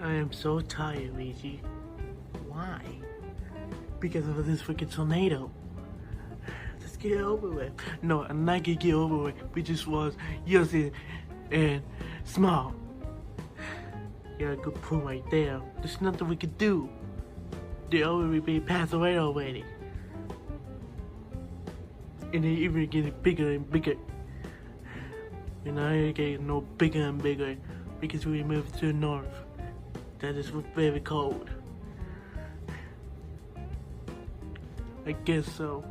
I am so tired, Luigi. Why? Because of this freaking tornado. Let's get it over with. No, I'm not gonna get over with. We just was using and small. Yeah, good point right there. There's nothing we could do. They already been passed away already. And they even getting bigger and bigger. And I ain't getting no bigger and bigger because we moved to the north. That is very cold. I guess so.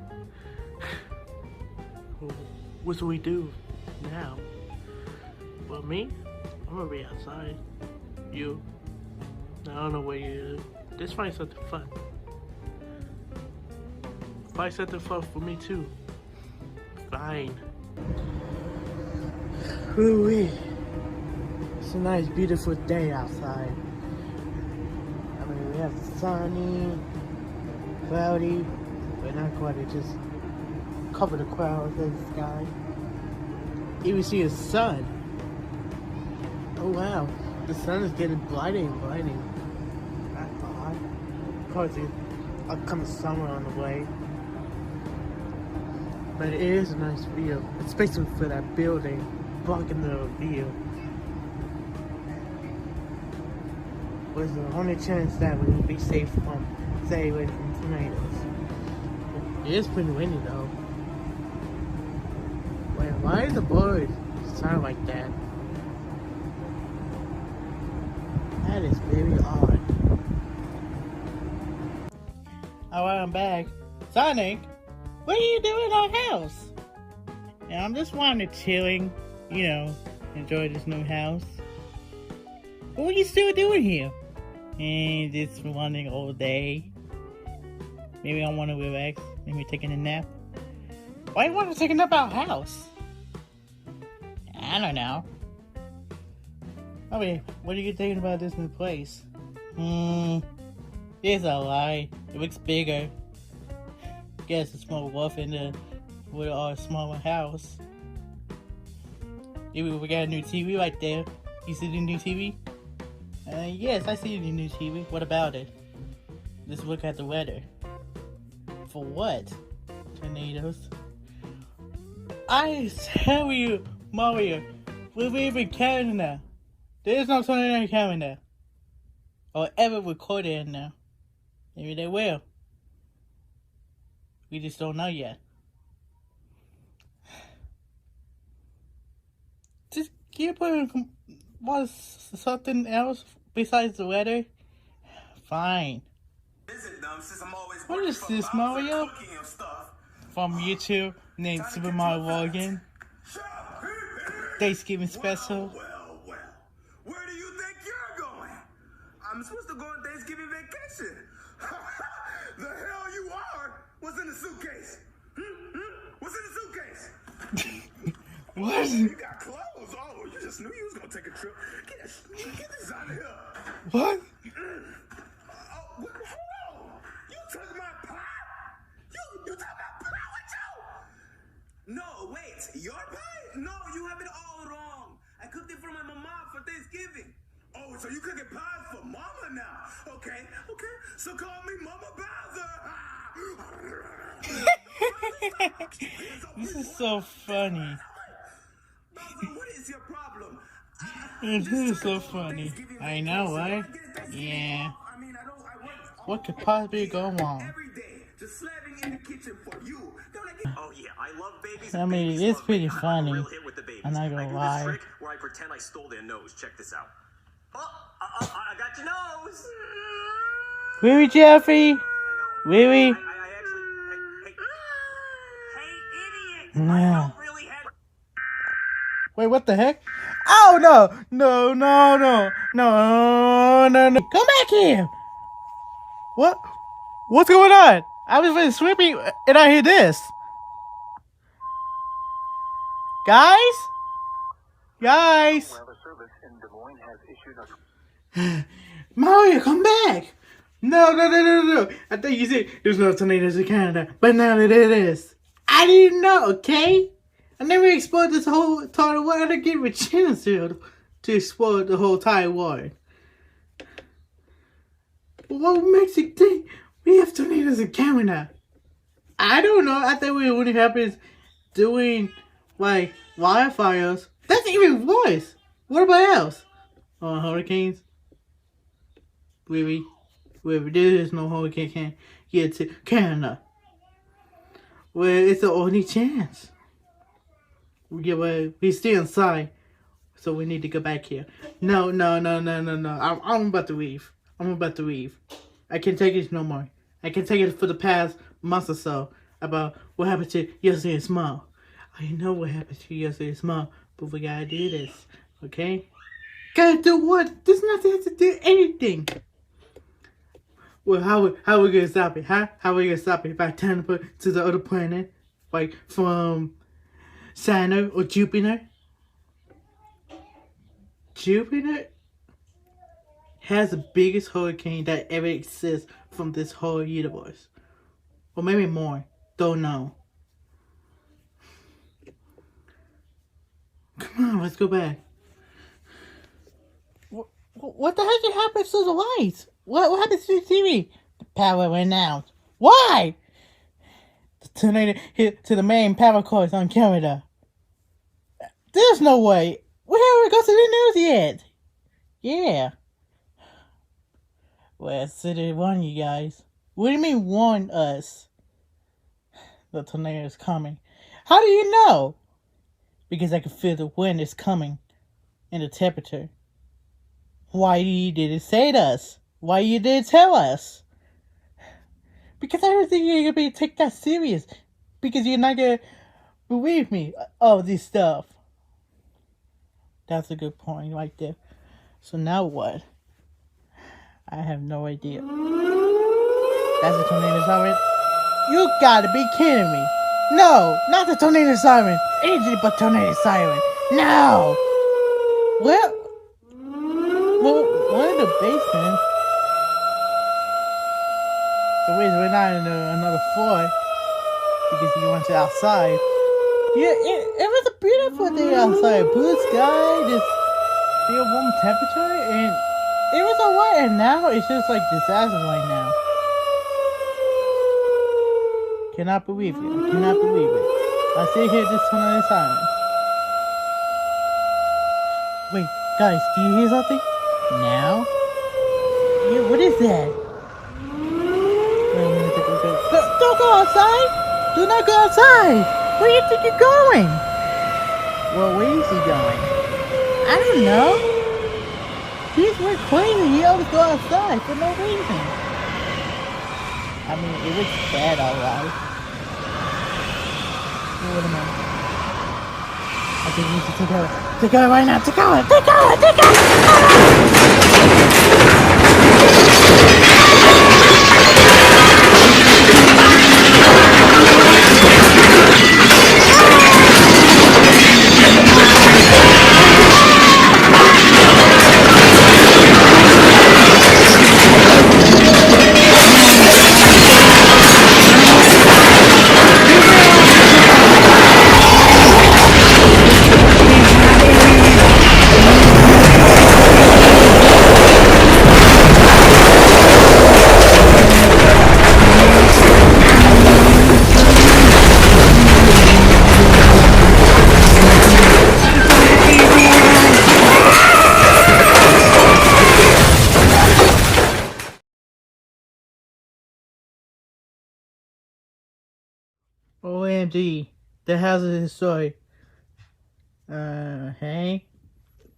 Well, what do we do now? Well, me? I'm gonna be outside. You? I don't know what you do. Let's find something fun. Find something fun for me too. Fine. Ooh-wee. It's a nice, beautiful day outside. I mean, we have sunny, cloudy, but not quite. It just cover the clouds in the sky. Even see the sun. Oh wow, the sun is getting brighter and brighter. That's odd. Of course, it's upcoming summer on the way. But it is a nice view, especially for that building blocking the view. There's the only chance that we will be safe from, stay away from tornadoes. It is pretty windy though. Wait, why is the bird sound like that? That is very odd. Alright, I'm back. Sonic, what are you doing in our house? Yeah, I'm just wanting to chilling, you know, enjoy this new house. What are you still doing here? And just running all day. Maybe I want to relax. Maybe taking a nap. Why do you want to take a nap at our house? I don't know. Okay, what are you thinking about this new place? It's a lie. It looks bigger. Guess it's more rough with our smaller house. Maybe we got a new TV right there. You see the new TV? Yes, I see the new TV. What about it? Let's look at the weather. For what? Tornadoes? I tell you, Mario, we live in Canada. There is no tornado in Canada. Or ever recorded in there. Maybe they will. We just don't know yet. Just keep putting something else besides the weather. Fine. What is this, Mario? From YouTube, named Super Mario Logan. Thanksgiving special. Well. Where do you think you're going? I'm supposed to go on Thanksgiving vacation. The hell you are? What's in the suitcase? What's in the suitcase? What? You got clothes. Oh, you just knew you was gonna take a trip. Get this out of here. What? Hold on. You took my pie? You took my pie with you? No, wait. Your pie? No, you have it all wrong. I cooked it for my mama for Thanksgiving. Oh, so you cooking pie for mama now? Okay. So call me Mama Bowser. This is so funny. Bowser, what is your problem? This is so funny. I know, right? Yeah. What could possibly go wrong? Oh yeah, I love babies. I mean, it's pretty funny. I'm not gonna lie. Where I pretend I stole their nose. Check this out. I got your nose. Really, Jeffrey? Really? I actually. Hey, idiot! No. I don't really have. Wait, what the heck? Oh no! No! Come back here! What? What's going on? I was really sweeping and I hear this. Guys? Mario, come back! No. I think you said there's no tornadoes in Canada, but now it is. I didn't know, okay? I never explored this whole entire world. I didn't give a chance to explore the whole entire world. What makes you think we have tornadoes in Canada? I don't know. I think it only happens doing like wildfires. That's even worse. What about else? Hurricanes? Really? Really? There is no hurricane can get to Canada. Well, it's the only chance. We stay inside, so we need to go back here. No. I'm about to leave. I'm about to leave. I can't take it no more. I can take it for the past month or so about what happened to yesterday small. I know what happened to yesterday small, but we gotta do this, okay? Gotta do what? There's nothing to do anything. Well, how we gonna stop it, huh? How we gonna stop it by teleport to the other planet, like from Saturn or Jupiter? Jupiter has the biggest hurricane that ever exists from this whole universe. Or maybe more. Don't know. Come on, let's go back. What the heck happened to the lights? What happened to the TV? The power went out. Why? The tornado hit to the main power cords on Canada. There's no way. We haven't got to the news yet. Yeah. Well, City warned you guys. What do you mean warn us? The tornado is coming. How do you know? Because I can feel the wind is coming and the temperature. Why you didn't say to us? Why you didn't tell us? Because I don't think you're gonna be take that serious. Because you're not gonna believe me. All this stuff. That's a good point right there. So now what? I have no idea. That's the tornado siren? You gotta be kidding me. No, not the tornado siren. Anything but tornado siren. No. Well, we're in the basement. The reason we're not in another floor because you went outside. Yeah, it was a beautiful day outside. Blue sky, this real warm temperature, and it was alright. And now it's just like disaster right now. Cannot believe it. I cannot believe it. I see here this tornado siren. Wait, guys, do you hear something? Now? Yeah, what is that? Wait a minute, don't go outside! Do not go outside! Where do you think you're going? Well, where is he going? I don't know. He's went crazy. He always go outside for no reason. I mean, it was bad, alright. Wait a minute. I think we need to take over. Take over right now. Take over. Take over. Take over. OMG, the house is destroyed. Hey?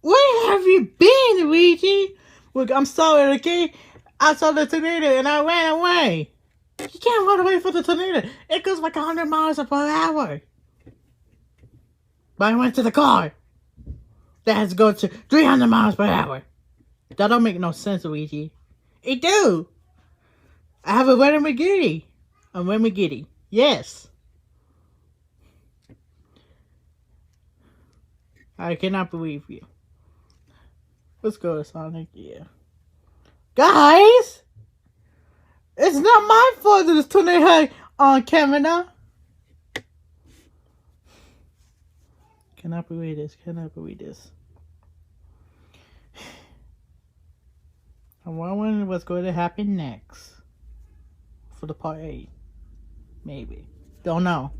Where have you been, Luigi? Look, I'm sorry, okay? I saw the tornado and I ran away. You can't run away from the tornado. It goes like 100 miles per hour. But I went to the car. That has to go to 300 miles per hour. That don't make no sense, Luigi. It do. I have a Lamborghini. A Lamborghini. Yes. I cannot believe you. Let's go to Sonic. Yeah. Guys! It's not my fault that this tornado on camera. Cannot believe this. Cannot believe this. I wonder what's going to happen next for the part 8. Maybe. Don't know.